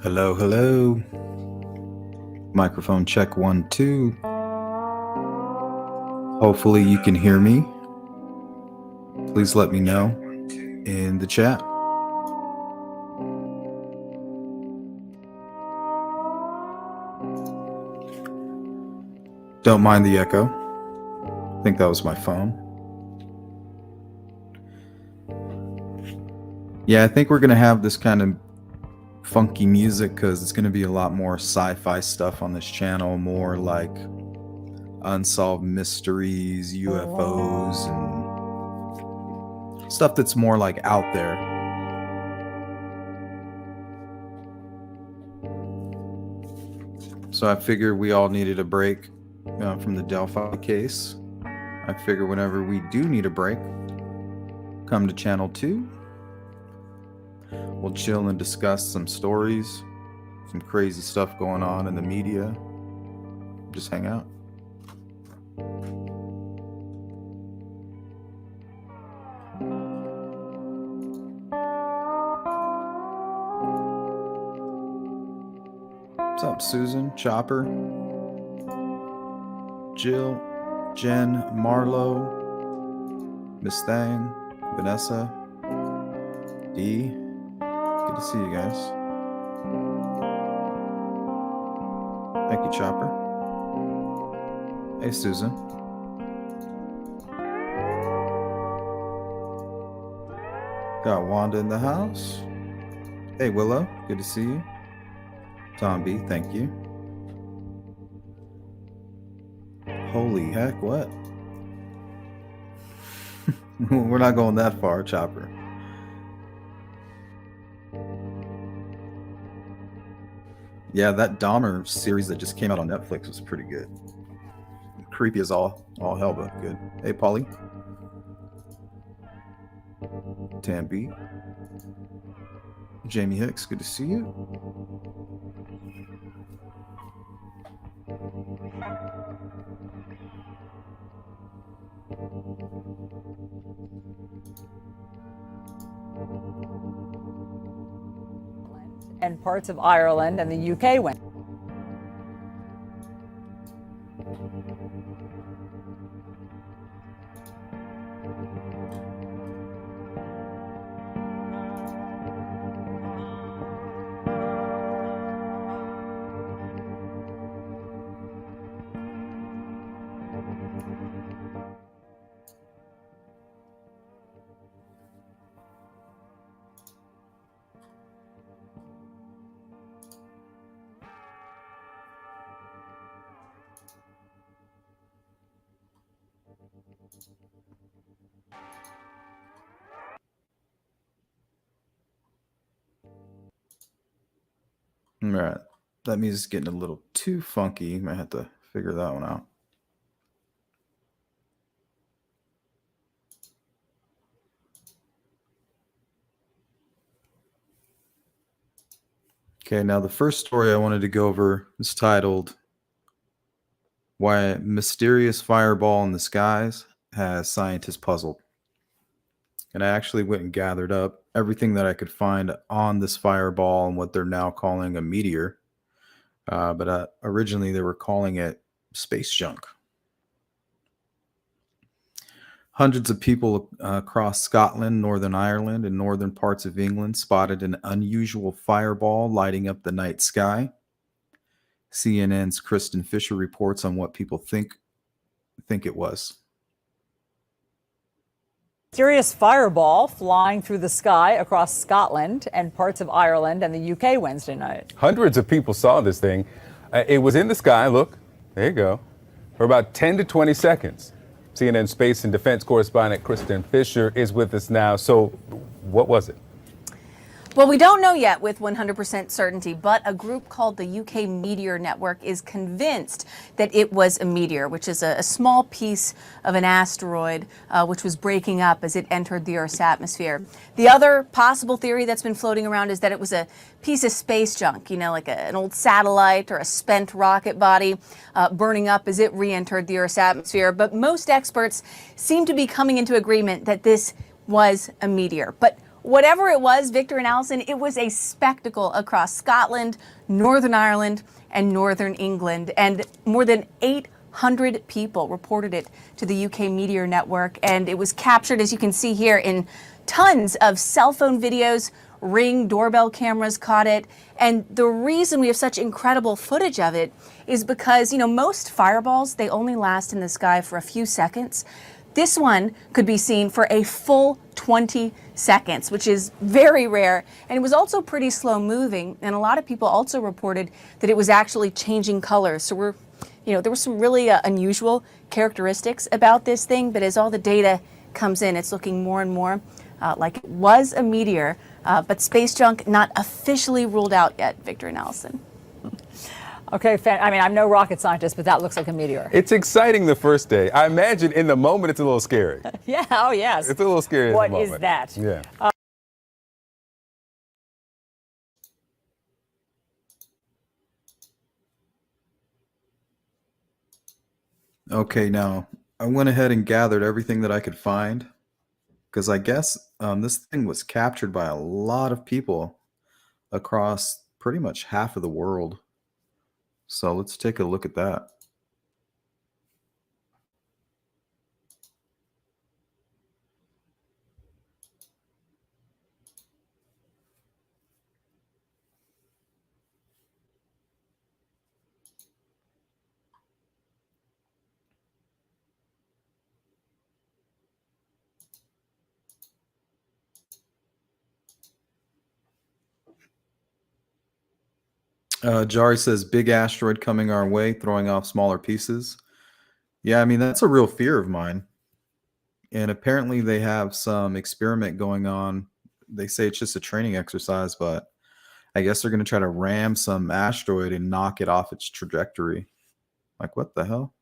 Hello, hello. Microphone check 1, 2. Hopefully you can hear me. Please let me know in the chat. Don't mind the echo. I think that was my phone. Yeah, I think we're going to have this kind of funky music because it's going to be a lot more sci-fi stuff on this channel, more like unsolved mysteries, UFOs, and stuff that's more like out there. So I figured we all needed a break from the Delphi case. I figure whenever we do need a break, come to channel 2. We'll chill and discuss some stories, some crazy stuff going on in the media. Just hang out. What's up, Susan, Chopper, Jill, Jen, Marlo, Miss Thang, Vanessa, Dee. Good to see you guys. Thank you, Chopper. Hey, Susan. Got Wanda in the house. Hey, Willow. Good to see you. Tom B, thank you. Holy heck, what? We're not going that far, Chopper. Yeah, that Dahmer series that just came out on Netflix was pretty good. Creepy as all hell, but good. Hey, Polly. Tam B. Jamie Hicks, good to see you. And parts of Ireland and the UK went. All right, that music's getting a little too funky. Might have to figure that one out. Okay, now the first story I wanted to go over is titled "Why a Mysterious Fireball in the Skies Has Scientists Puzzled." And I actually went and gathered up everything that I could find on this fireball and what they're now calling a meteor. But originally they were calling it space junk. Hundreds of people across Scotland, Northern Ireland, and northern parts of England spotted an unusual fireball lighting up the night sky. CNN's Kristin Fisher reports on what people think it was. Mysterious fireball flying through the sky across Scotland and parts of Ireland and the UK Wednesday night. Hundreds of people saw this thing. It was in the sky, look, there you go, for about 10 to 20 seconds. CNN space and defense correspondent Kristin Fisher is with us now. So what was it? Well, we don't know yet with 100% certainty, but a group called the UK Meteor Network is convinced that it was a meteor, which is a small piece of an asteroid which was breaking up as it entered the Earth's atmosphere. The other possible theory that's been floating around is that it was a piece of space junk, you know, like an old satellite or a spent rocket body burning up as it re-entered the Earth's atmosphere. But most experts seem to be coming into agreement that this was a meteor. But whatever it was, Victor and Allison, it was a spectacle across Scotland, Northern Ireland, and Northern England. And more than 800 people reported it to the UK Meteor Network. And it was captured, as you can see here, in tons of cell phone videos. Ring doorbell cameras caught it. And the reason we have such incredible footage of it is because, you know, most fireballs, they only last in the sky for a few seconds. This one could be seen for a full 20 seconds, which is very rare. And it was also pretty slow moving. And a lot of people also reported that it was actually changing colors. So there were some really unusual characteristics about this thing. But as all the data comes in, it's looking more and more like it was a meteor. But space junk not officially ruled out yet, Victor and Allison. Okay, I mean, I'm no rocket scientist, but that looks like a meteor. It's exciting the first day. I imagine in the moment it's a little scary. Yeah, oh yes. It's a little scary in the moment. What is that? Yeah. Okay, now I went ahead and gathered everything that I could find because I guess this thing was captured by a lot of people across pretty much half of the world. So let's take a look at that. Jari says, big asteroid coming our way, throwing off smaller pieces. Yeah, I mean, that's a real fear of mine. And apparently they have some experiment going on. They say it's just a training exercise, but I guess they're going to try to ram some asteroid and knock it off its trajectory. Like, what the hell?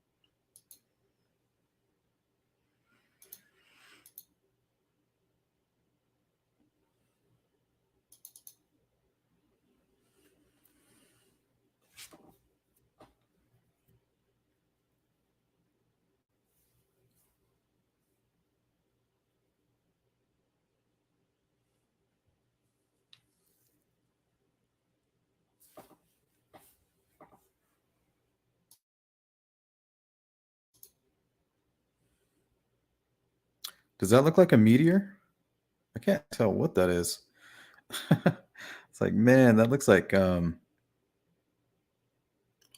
Does that look like a meteor? I can't tell what that is. It's like, man, that looks like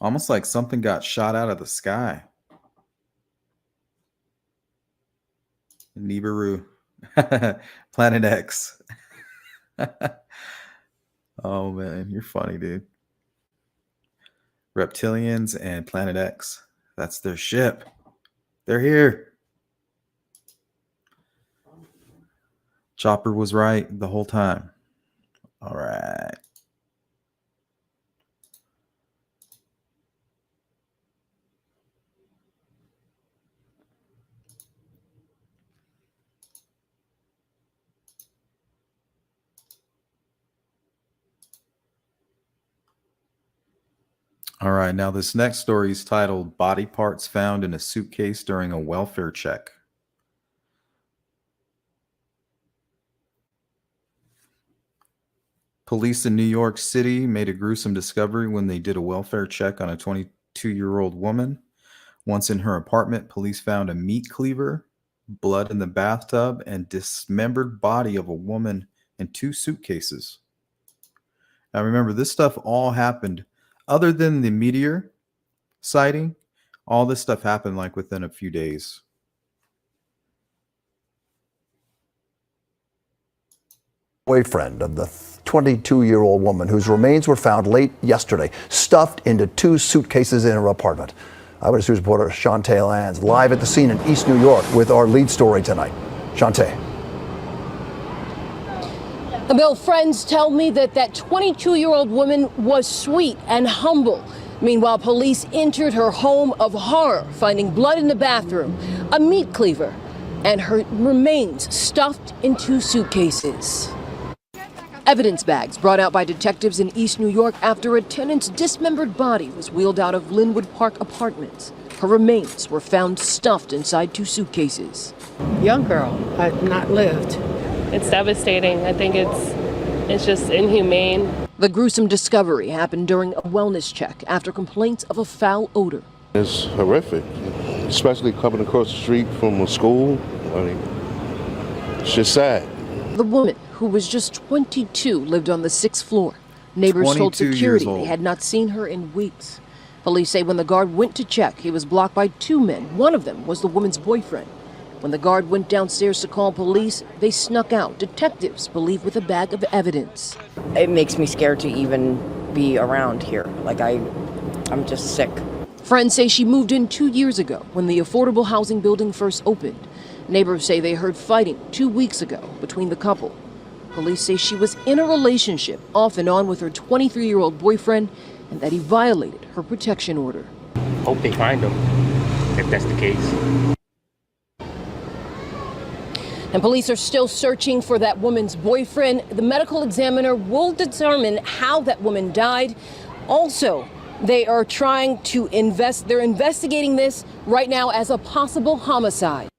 almost like something got shot out of the sky. Nibiru. Planet X. Oh man, you're funny, dude. Reptilians and Planet X. That's their ship. They're here. Chopper was right the whole time. All right. All right, now this next story is titled Body Parts Found in a Suitcase During a Welfare Check. Police in New York City made a gruesome discovery when they did a welfare check on a 22-year-old woman. Once in her apartment, police found a meat cleaver, blood in the bathtub, and dismembered body of a woman in 2 suitcases. Now remember, this stuff all happened, other than the meteor sighting, all this stuff happened like within a few days. Boyfriend of the 22-year-old woman whose remains were found late yesterday, stuffed into 2 suitcases in her apartment. Eyewitness News reporter Shantae Lands live at the scene in East New York with our lead story tonight. Shantae. Bill, friends tell me that 22-year-old woman was sweet and humble. Meanwhile, police entered her home of horror, finding blood in the bathroom, a meat cleaver, and her remains stuffed in 2 suitcases. Evidence bags brought out by detectives in East New York after a tenant's dismembered body was wheeled out of Linwood Park Apartments. Her remains were found stuffed inside 2 suitcases. Young girl had not lived It's devastating. I think it's just inhumane. The gruesome discovery happened during a wellness check after complaints of a foul odor. It's horrific, especially coming across the street from a school. I mean, it's just sad. The woman, who was just 22, lived on the 6th floor. Neighbors told 22 years security old. they had not seen her in weeks. Police say when the guard went to check, he was blocked by 2 men. One of them was the woman's boyfriend. When the guard went downstairs to call police, they snuck out. Detectives believe with a bag of evidence. It makes me scared to even be around here. Like I'm just sick. Friends say she moved in 2 years ago when the affordable housing building first opened. Neighbors say they heard fighting 2 weeks ago between the couple. Police say she was in a relationship off and on with her 23-year-old boyfriend and that he violated her protection order. Hope they find him, if that's the case. And police are still searching for that woman's boyfriend. The medical examiner will determine how that woman died. Also, they are trying to they're investigating this right now as a possible homicide.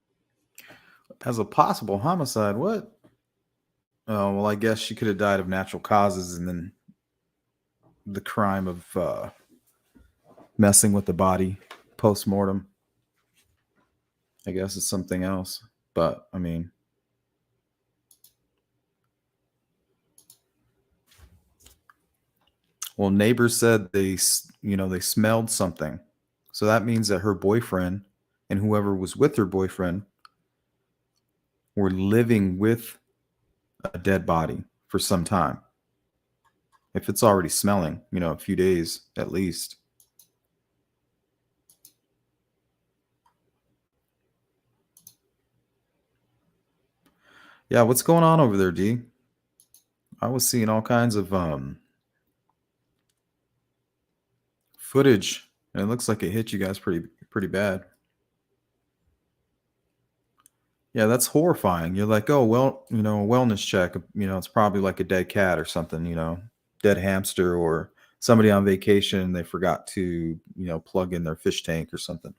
As a possible homicide, what? Oh, well, I guess she could have died of natural causes and then the crime of messing with the body post-mortem. I guess it's something else. But, I mean, well, neighbors said they smelled something. So that means that her boyfriend and whoever was with her boyfriend were living with a dead body for some time. If it's already smelling, a few days at least. Yeah, what's going on over there, D? I was seeing all kinds of footage, and it looks like it hit you guys pretty bad. Yeah, that's horrifying. You're like, oh, well, a wellness check, it's probably like a dead cat or something, dead hamster or somebody on vacation. They forgot to, plug in their fish tank or something.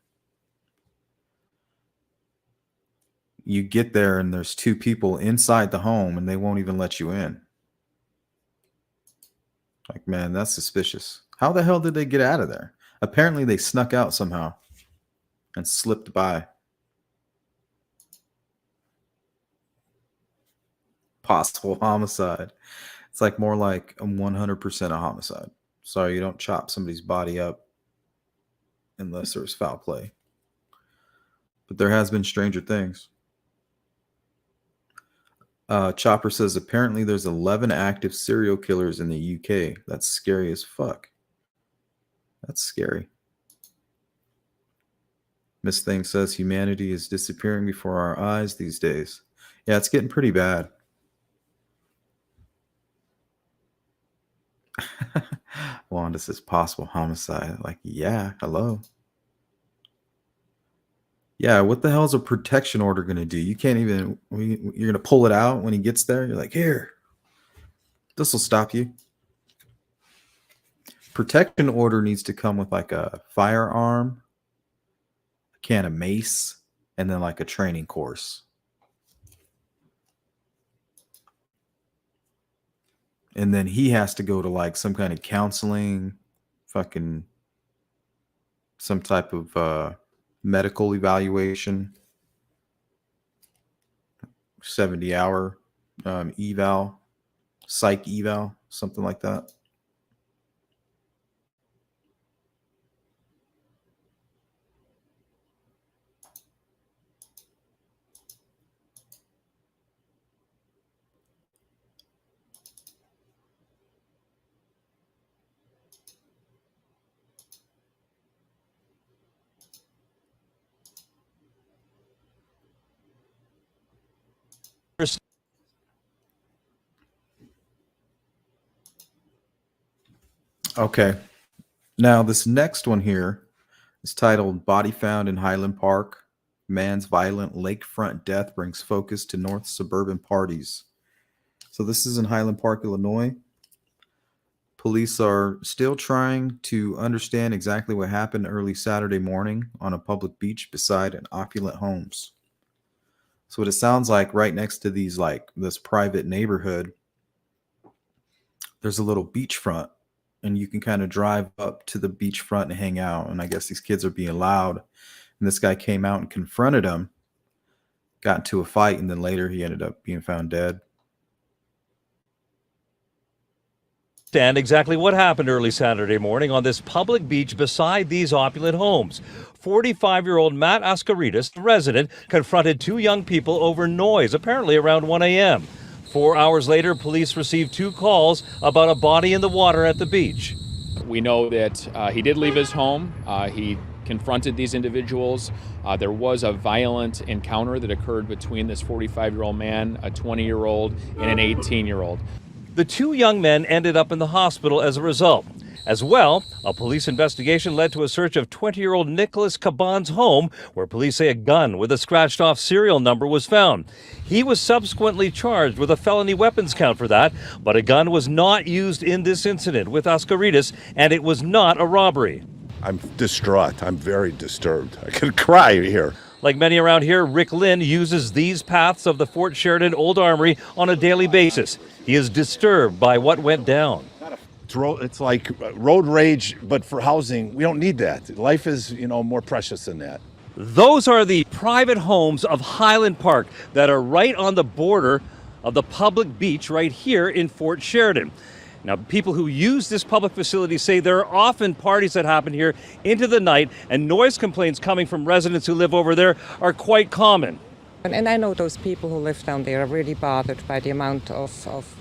You get there and there's 2 people inside the home and they won't even let you in. Like, man, that's suspicious. How the hell did they get out of there? Apparently they snuck out somehow and slipped by. Possible homicide. It's like more like a 100% a homicide. Sorry, you don't chop somebody's body up unless there's foul play. But there has been stranger things. Chopper says apparently there's 11 active serial killers in the UK. That's scary as fuck. That's scary. Miss Thing says humanity is disappearing before our eyes these days. Yeah, it's getting pretty bad. Wanda says possible homicide. Like, yeah, hello. Yeah, what the hell is a protection order going to do? You can't even, you're going to pull it out when he gets there. You're like, here, this will stop you. Protection order needs to come with like a firearm, a can of mace, and then like a training course. And then he has to go to like some kind of counseling, fucking some type of medical evaluation, 70-hour eval, psych eval, something like that. Okay. Now, this next one here is titled Body Found in Highland Park. Man's violent lakefront death brings focus to North suburban parties. So this is in Highland Park, Illinois. Police are still trying to understand exactly what happened early Saturday morning on a public beach beside an opulent homes. So what it sounds like, right next to these, like this private neighborhood, there's a little beachfront, and you can kind of drive up to the beachfront and hang out. And I guess these kids are being loud. And this guy came out and confronted him, got into a fight, and then later he ended up being found dead. Understand exactly what happened early Saturday morning on this public beach beside these opulent homes. 45-year-old Matt Ascaritas, the resident, confronted two young people over noise, apparently around 1 a.m. 4 hours later, police received 2 calls about a body in the water at the beach. We know that he did leave his home. He confronted these individuals. There was a violent encounter that occurred between this 45-year-old man, a 20-year-old, and an 18-year-old. The 2 young men ended up in the hospital as a result. As well, a police investigation led to a search of 20-year-old Nicholas Caban's home, where police say a gun with a scratched-off serial number was found. He was subsequently charged with a felony weapons count for that, but a gun was not used in this incident with Ascaritas, and it was not a robbery. I'm distraught. I'm very disturbed. I could cry here. Like many around here, Rick Lynn uses these paths of the Fort Sheridan Old Armory on a daily basis. He is disturbed by what went down. It's like road rage, but for housing. We don't need that. Life is, more precious than that. Those are the private homes of Highland Park that are right on the border of the public beach right here in Fort Sheridan. Now, people who use this public facility say there are often parties that happen here into the night, and noise complaints coming from residents who live over there are quite common. And I know those people who live down there are really bothered by the amount of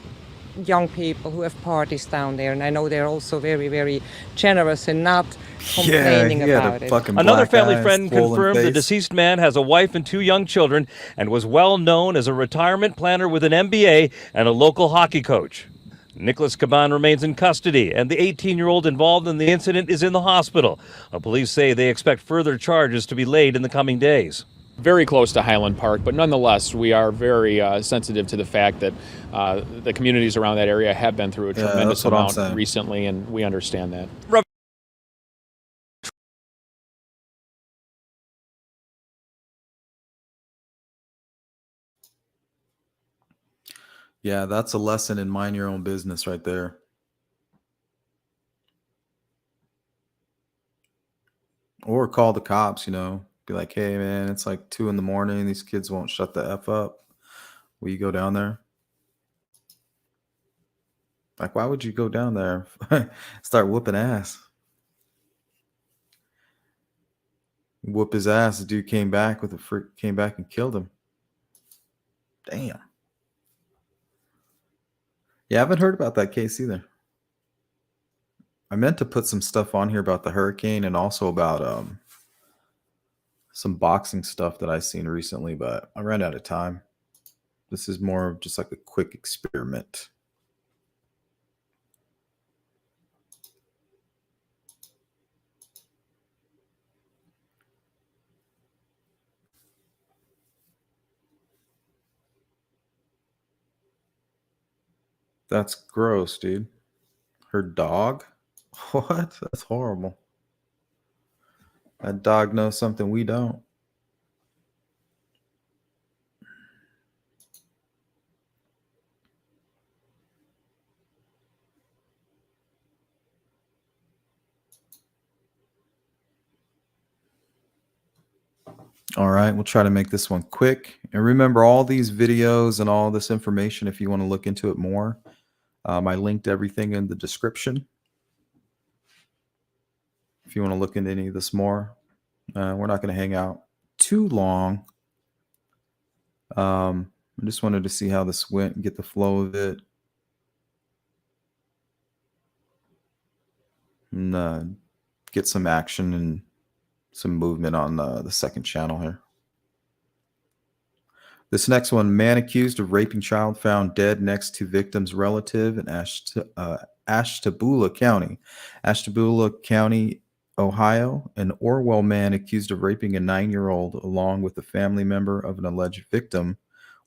young people who have parties down there, and I know they're also very, very generous and not complaining about it. Another family friend confirmed the deceased man has a wife and 2 young children and was well known as a retirement planner with an MBA and a local hockey coach. Nicholas Caban remains in custody, and the 18-year-old involved in the incident is in the hospital. Police say they expect further charges to be laid in the coming days. Very close to Highland Park, but nonetheless, we are very sensitive to the fact that the communities around that area have been through a tremendous amount recently, and we understand that. Yeah, that's a lesson in mind your own business right there. Or call the cops, Be like, hey, man, it's like 2 a.m. These kids won't shut the F up. Will you go down there? Like, why would you go down there? Start whooping ass. Whoop his ass. The dude came back and killed him. Damn. Yeah, I haven't heard about that case either. I meant to put some stuff on here about the hurricane and also about some boxing stuff that I've seen recently, but I ran out of time. This is more of just like a quick experiment. That's gross, dude. Her dog? What? That's horrible. That dog knows something we don't. All right, we'll try to make this one quick. And remember, all these videos and all this information, if you want to look into it more, I linked everything in the description. If you want to look into any of this more, we're not going to hang out too long. I just wanted to see how this went and get the flow of it. And get some action and some movement on the second channel here. This next one, man accused of raping child found dead next to victim's relative in Ashtabula County. Ashtabula County, Ohio. An Orwell man accused of raping a 9-year-old along with a family member of an alleged victim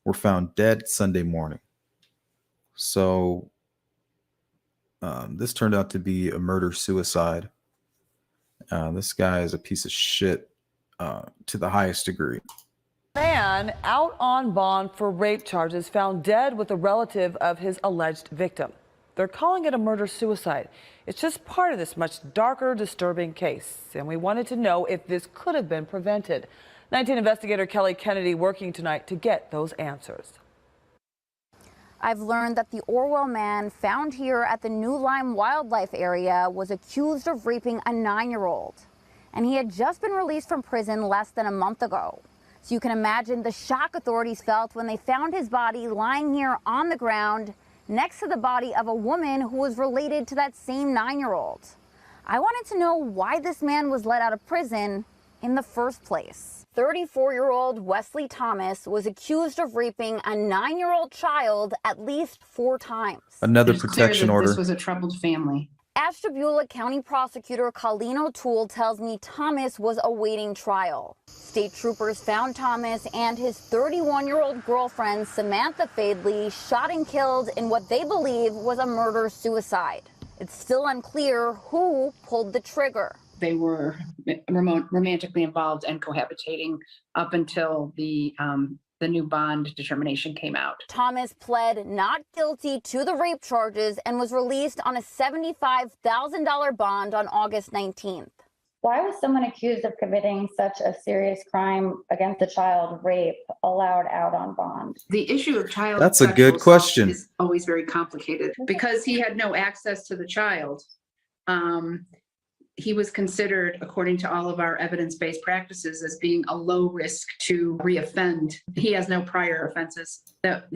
were found dead Sunday morning. So this turned out to be a murder-suicide. This guy is a piece of shit to the highest degree. Man out on bond for rape charges found dead with a relative of his alleged victim. They're calling it a murder-suicide. It's just part of this much darker, disturbing case, and we wanted to know if this could have been prevented. 19 investigator Kelly Kennedy working tonight to get those answers. I've learned that the Orwell man found here at the New Lyme Wildlife Area was accused of raping a 9-year-old, and he had just been released from prison less than a month ago. So you can imagine the shock authorities felt when they found his body lying here on the ground next to the body of a woman who was related to that same 9-year-old. I wanted to know why this man was let out of prison in the first place. 34-year-old Wesley Thomas was accused of raping a 9-year-old child at least 4 times. Another It's protection clear that order. This was a troubled family. Ashtabula County Prosecutor Colleen O'Toole tells me Thomas was awaiting trial. State troopers found Thomas and his 31-year-old girlfriend, Samantha Fadley, shot and killed in what they believe was a murder-suicide. It's still unclear who pulled the trigger. They were romantically involved and cohabitating up until the new bond determination came out. Thomas pled not guilty to the rape charges and was released on a $75,000 bond on August 19th. Why was someone accused of committing such a serious crime against a child, rape, allowed out on bond? The issue of child That's a sexual good assault question. is always very complicated because he had no access to the child. He was considered, according to all of our evidence-based practices, as being a low risk to reoffend. He has no prior offenses that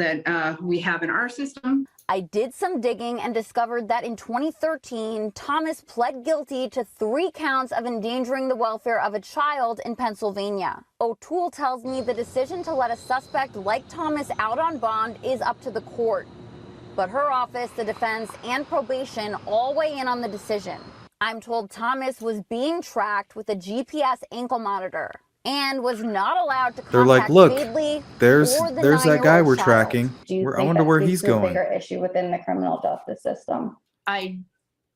we have in our system. I did some digging and discovered that in 2013, Thomas pled guilty to 3 counts of endangering the welfare of a child in Pennsylvania. O'Toole tells me the decision to let a suspect like Thomas out on bond is up to the court. But her office, the defense, and probation all weigh in on the decision. I'm told Thomas was being tracked with a GPS ankle monitor and was not allowed to contact They're like, look, Fadley there's or the that guy 9-year-old we're child. tracking. Do you I think wonder that where speaks he's to a going. bigger issue within the criminal justice system? I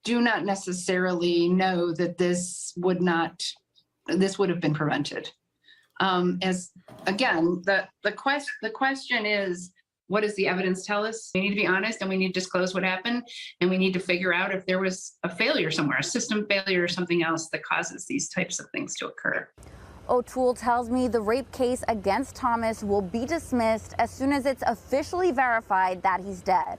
do not necessarily know that this would have been prevented. As again, the question is, what does the evidence tell us? We need to be honest and we need to disclose what happened, and we need to figure out if there was a failure somewhere, a system failure or something else that causes these types of things to occur. O'Toole tells me the rape case against Thomas will be dismissed as soon as it's officially verified that he's dead.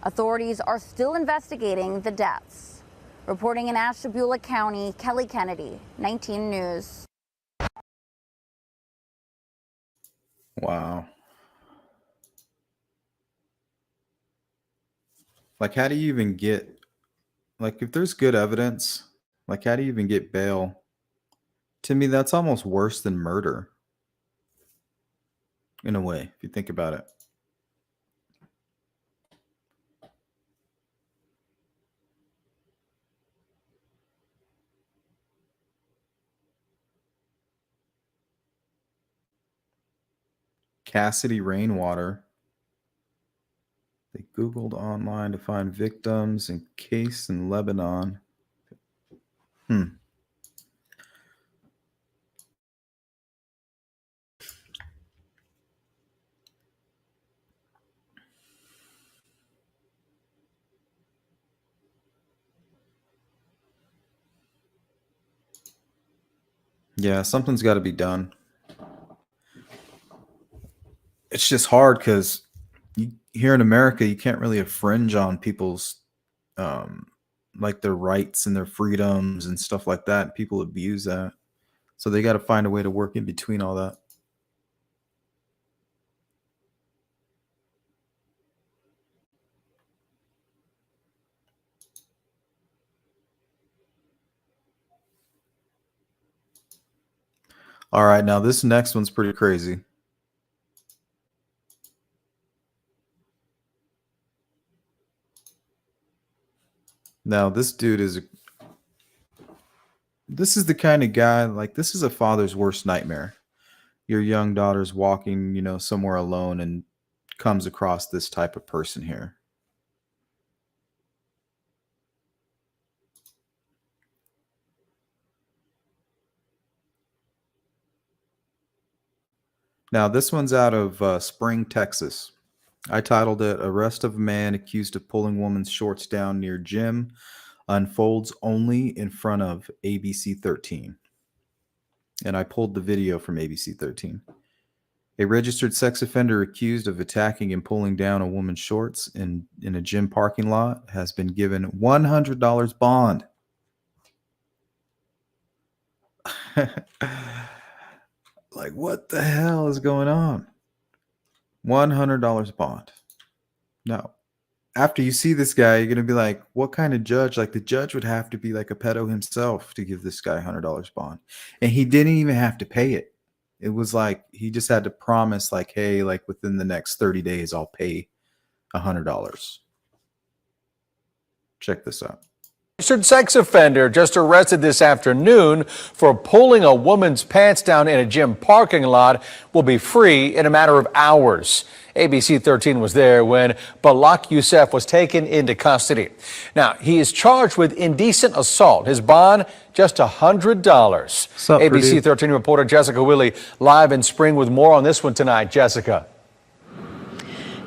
Authorities are still investigating the deaths. Reporting in Ashtabula County, Kelly Kennedy, 19 News. Wow. Like, how do you even get, like, if there's good evidence, like, how do you even get bail? To me, that's almost worse than murder. In a way, if you think about it. Cassidy Rainwater. They Googled online to find victims in case in Lebanon. Yeah, something's got to be done. It's just hard because here in America, you can't really infringe on people's like their rights and their freedoms and stuff like that. People abuse that. So they got to find a way to work in between all that. All right, now this next one's pretty crazy. Now, this dude is the kind of guy, like, this is a father's worst nightmare. Your young daughter's walking, somewhere alone and comes across this type of person here. Now, this one's out of Spring, Texas. I titled it Arrest of a Man Accused of Pulling Woman's Shorts Down Near Gym Unfolds Only in Front of ABC 13. And I pulled the video from ABC 13. A registered sex offender accused of attacking and pulling down a woman's shorts in a gym parking lot has been given $100 bond. Like, what the hell is going on? $100 bond. Now, after you see this guy, you're going to be like, what kind of judge? Like, the judge would have to be like a pedo himself to give this guy $100 bond. And he didn't even have to pay it. It was like he just had to promise, like, hey, like within the next 30 days, I'll pay $100. Check this out. Registered sex offender just arrested this afternoon for pulling a woman's pants down in a gym parking lot will be free in a matter of hours. ABC 13 was there when Balak Youssef was taken into custody. Now, he is charged with indecent assault. His bond, just $100. ABC 13 reporter Jessica Willie live in Spring with more on this one tonight. Jessica.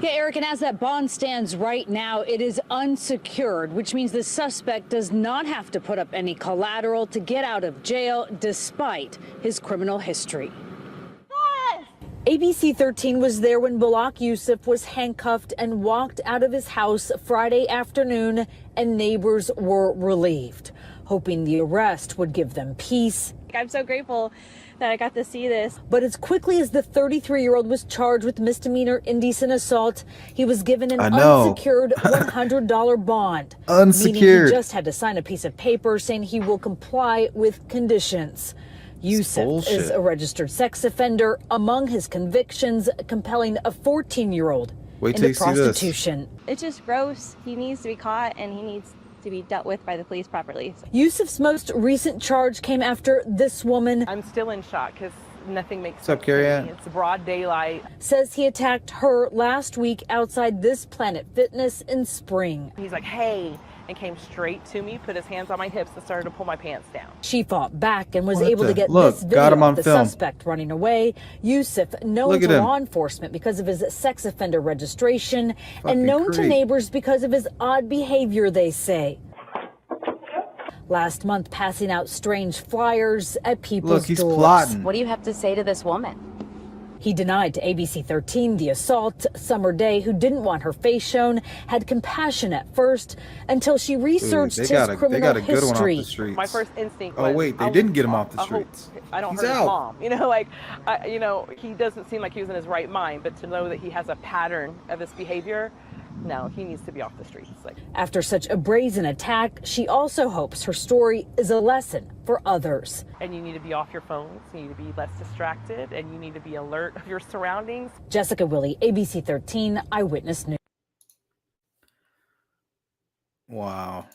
Yeah, Eric, and as that bond stands right now, it is unsecured, which means the suspect does not have to put up any collateral to get out of jail despite his criminal history. ABC 13 was there when Balak Youssef was handcuffed and walked out of his house Friday afternoon, and neighbors were relieved, hoping the arrest would give them peace. I'm so grateful that I got to see this. But as quickly as the 33-year-old was charged with misdemeanor indecent assault, he was given an unsecured $100 bond. Unsecured. Meaning he just had to sign a piece of paper saying he will comply with conditions. Youssef is a registered sex offender. Among his convictions, compelling a 14-year-old into prostitution. It's just gross. He needs to be caught and he needs to be dealt with by the police properly. Youssef's most recent charge came after this woman. I'm still in shock because nothing makes sense. What's up, Carrie Ann? It's broad daylight. Says he attacked her last week outside this Planet Fitness in Spring. He's like, hey, and came straight to me, put his hands on my hips and started to pull my pants down. She fought back and was able to get this video got him on of the film. suspect running away. Youssef, known to law enforcement because of his sex offender registration and known to neighbors because of his odd behavior, they say. Last month, passing out strange flyers at people's doors. Plotting. What do you have to say to this woman? He denied to ABC 13 the assault. Summer Day, who didn't want her face shown, had compassion at first until she researched his criminal history. My first instinct was, oh wait, they didn't get him off the streets. I don't hurt his mom. You know, like, he doesn't seem like he was in his right mind, but to know that he has a pattern of this behavior, no, he needs to be off the streets. After such a brazen attack, she also hopes her story is a lesson for others. And you need to be off your phones, you need to be less distracted, and you need to be alert of your surroundings. Jessica Willie, ABC 13 Eyewitness News. Wow.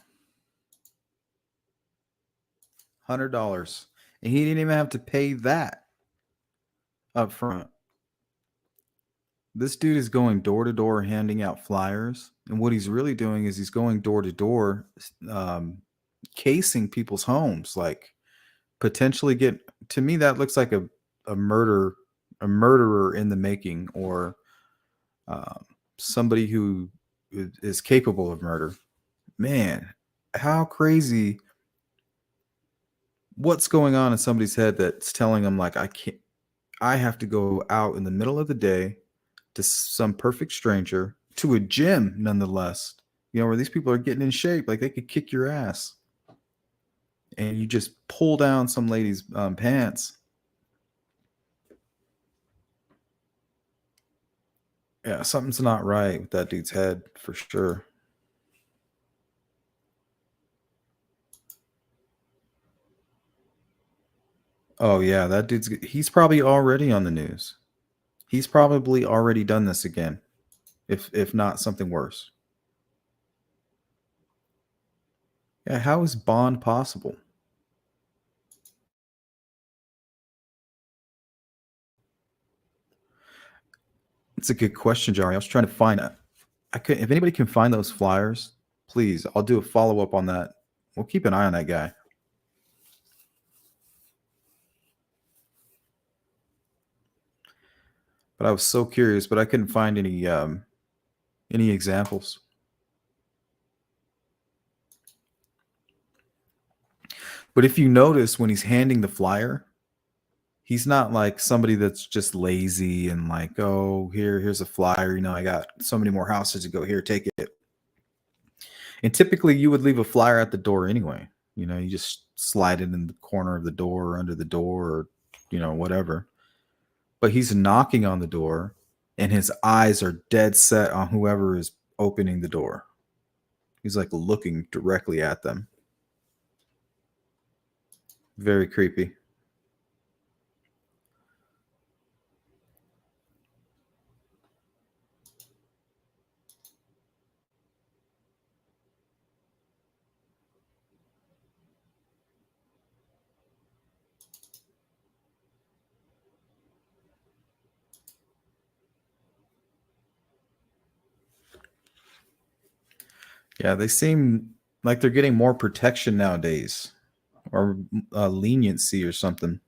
$100. And he didn't even have to pay that up front. This dude is going door to door handing out flyers. And what he's really doing is he's going door to door, casing people's homes. Like, potentially to me, that looks like a murderer in the making, or somebody who is capable of murder. Man, how crazy. What's going on in somebody's head that's telling them, like, I have to go out in the middle of the day to some perfect stranger, to a gym nonetheless, where these people are getting in shape, like they could kick your ass, and you just pull down some lady's pants. Yeah, something's not right with that dude's head for sure. Oh yeah, that he's probably already on the news. He's probably already done this again, if not something worse. Yeah, how is bond possible? It's a good question, Jari. I was trying to find it. If anybody can find those flyers, please, I'll do a follow-up on that. We'll keep an eye on that guy. But I was so curious, but I couldn't find any examples. But if you notice when he's handing the flyer, he's not like somebody that's just lazy and like, oh, here's a flyer. You know, I got so many more houses to go. Here, take it. And typically you would leave a flyer at the door anyway. You know, you just slide it in the corner of the door or under the door or, you know, whatever. But he's knocking on the door and his eyes are dead set on whoever is opening the door. He's like looking directly at them. Very creepy. Yeah, they seem like they're getting more protection nowadays, or leniency or something.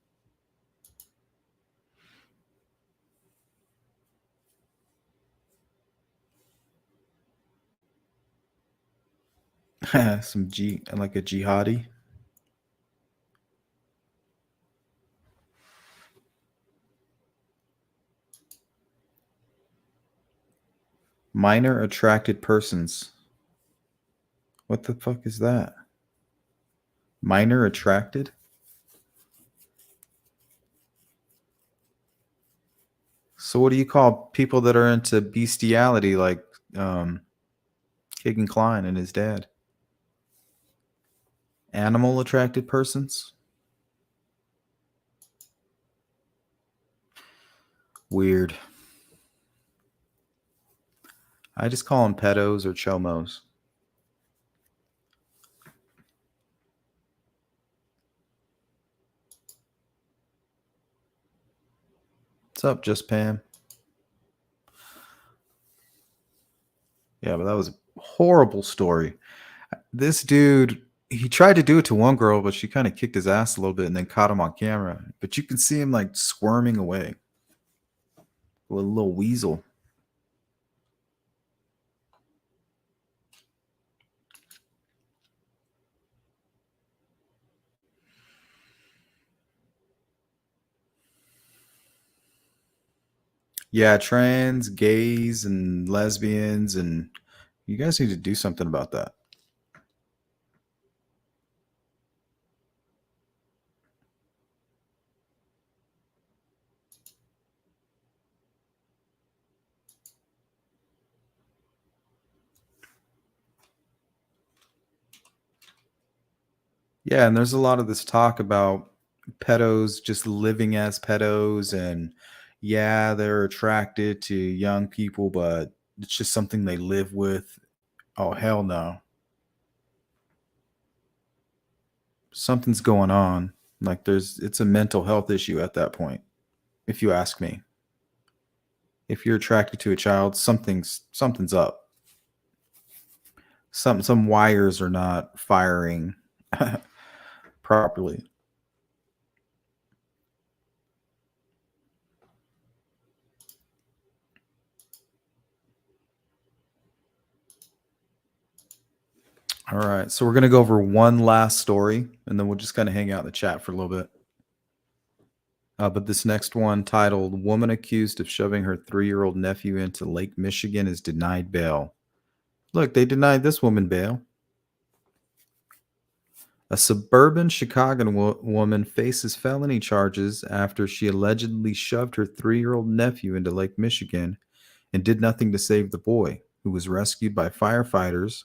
Some like a jihadi. Minor attracted persons. What the fuck is that? Minor attracted? So what do you call people that are into bestiality like Keegan Kline and his dad? Animal attracted persons? Weird. I just call them pedos or chomos. What's up, Just Pam? Yeah, but that was a horrible story. This dude, he tried to do it to one girl, but she kind of kicked his ass a little bit and then caught him on camera. But you can see him like squirming away. A little weasel. Yeah, trans, gays, and lesbians, and you guys need to do something about that. Yeah, and there's a lot of this talk about pedos just living as pedos, and yeah, they're attracted to young people, but it's just something they live with. Oh, hell no. Something's going on. Like it's a mental health issue at that point, if you ask me. If you're attracted to a child, something's up. Some wires are not firing properly. All right, so we're going to go over one last story, and then we'll just kind of hang out in the chat for a little bit. But this next one, titled, Woman Accused of Shoving Her 3-year-old Nephew into Lake Michigan is Denied Bail. Look, they denied this woman bail. A suburban Chicago woman faces felony charges after she allegedly shoved her 3-year-old nephew into Lake Michigan and did nothing to save the boy, who was rescued by firefighters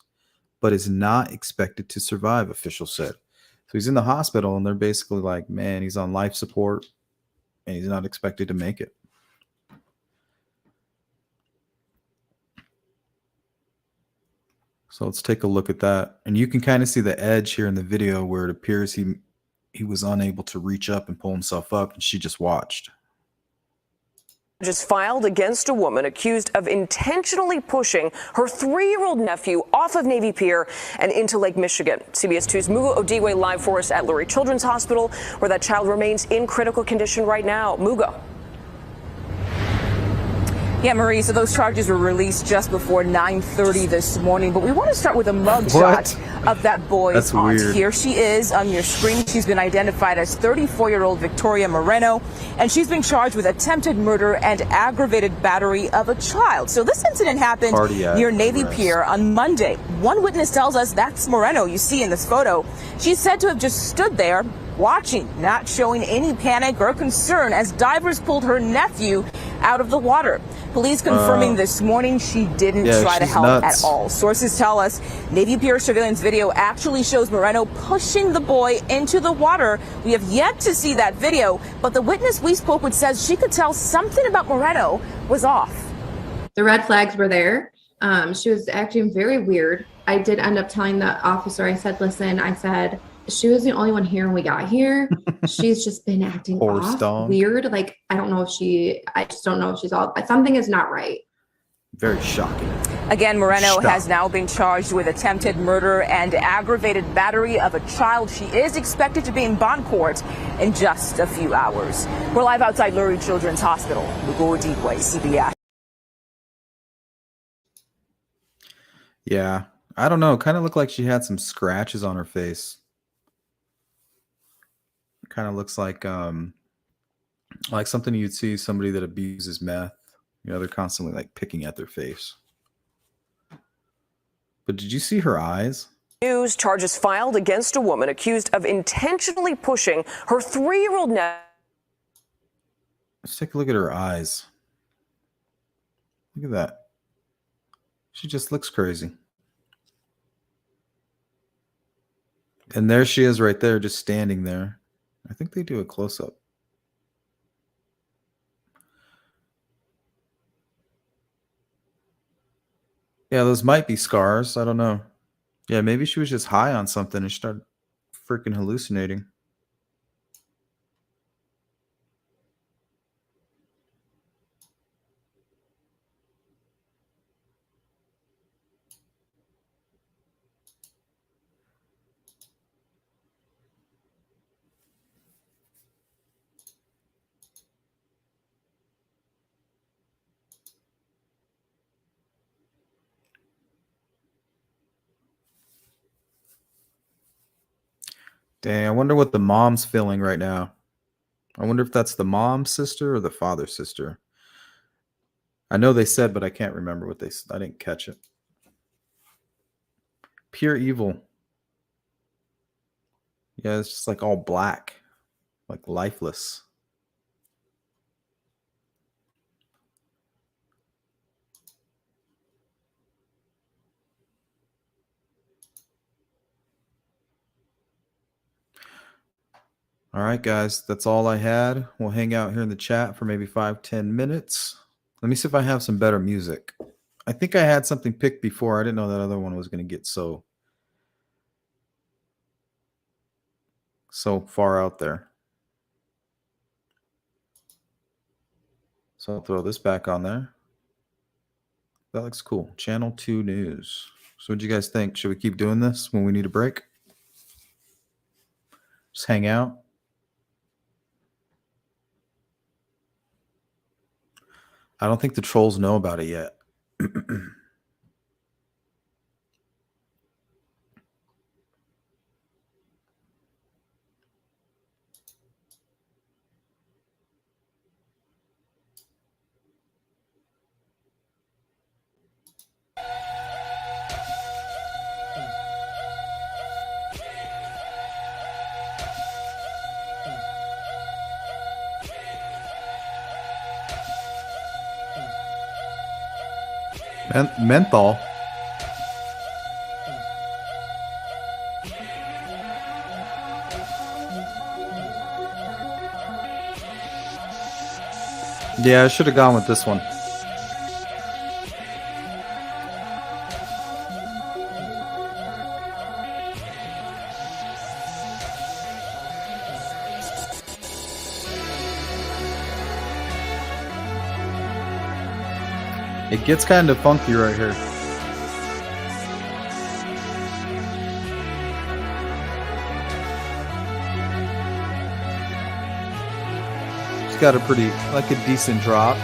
but is not expected to survive, officials said. So he's in the hospital, and they're basically like, man, he's on life support, and he's not expected to make it. So let's take a look at that. And you can kind of see the edge here in the video where it appears he was unable to reach up and pull himself up, and she just watched. Just filed against a woman accused of intentionally pushing her 3-year-old nephew off of Navy Pier and into Lake Michigan. CBS 2's Mugo Odiwe live for us at Lurie Children's Hospital, where that child remains in critical condition right now. Mugo. Yeah, Marie, so those charges were released just before 9:30 this morning, but we want to start with a mugshot of that boy's aunt. Weird. Here she is on your screen. She's been identified as 34-year-old Victoria Moreno, and she's been charged with attempted murder and aggravated battery of a child. So this incident happened near Navy Pier on Monday. One witness tells us that's Moreno you see in this photo. She's said to have just stood there watching, not showing any panic or concern as divers pulled her nephew out of the water. Police confirming this morning she didn't try to help at all. Sources tell us Navy Pier surveillance video actually shows Moreno pushing the boy into the water. We have yet to see that video, but the witness we spoke with says she could tell something about Moreno was off. The red flags were there. She was acting very weird. I did end up telling the officer, I said, listen, I said, she was the only one here when we got here. She's just been acting weird. Like, I just don't know if she's all, something is not right. Very shocking. Again, Moreno has now been charged with attempted murder and aggravated battery of a child. She is expected to be in bond court in just a few hours. We're live outside Lurie Children's Hospital. Mugo Odigwe, CBS. Yeah, I don't know. Kind of looked like she had some scratches on her face. Kind of looks like something you'd see somebody that abuses meth. You know, they're constantly like picking at their face. But did you see her eyes? News charges filed against a woman accused of intentionally pushing her 3-year-old nephew. Let's take a look at her eyes. Look at that. She just looks crazy. And there she is right there, just standing there. I think they do a close-up. Yeah, those might be scars. I don't know. Yeah, maybe she was just high on something and she started freaking hallucinating. Dang, I wonder what the mom's feeling right now. I wonder if that's the mom's sister or the father's sister. I know they said, but I can't remember what they said. I didn't catch it. Pure evil. Yeah, it's just like all black, like lifeless. All right, guys, that's all I had. We'll hang out here in the chat for maybe 5-10 minutes. Let me see if I have some better music. I think I had something picked before. I didn't know that other one was going to get so far out there. So I'll throw this back on there. That looks cool. Channel 2 News. So what do you guys think? Should we keep doing this when we need a break? Just hang out? I don't think the trolls know about it yet. Menthol. Yeah, I should have gone with this one. It gets kind of funky right here. It's got a pretty, like a decent drop.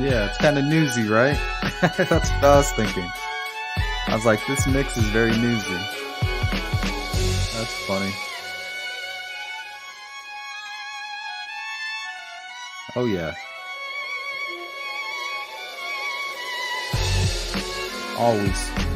Yeah, it's kind of newsy, right? That's what I was thinking. I was like, this mix is very newsy. That's funny. Oh yeah. Always.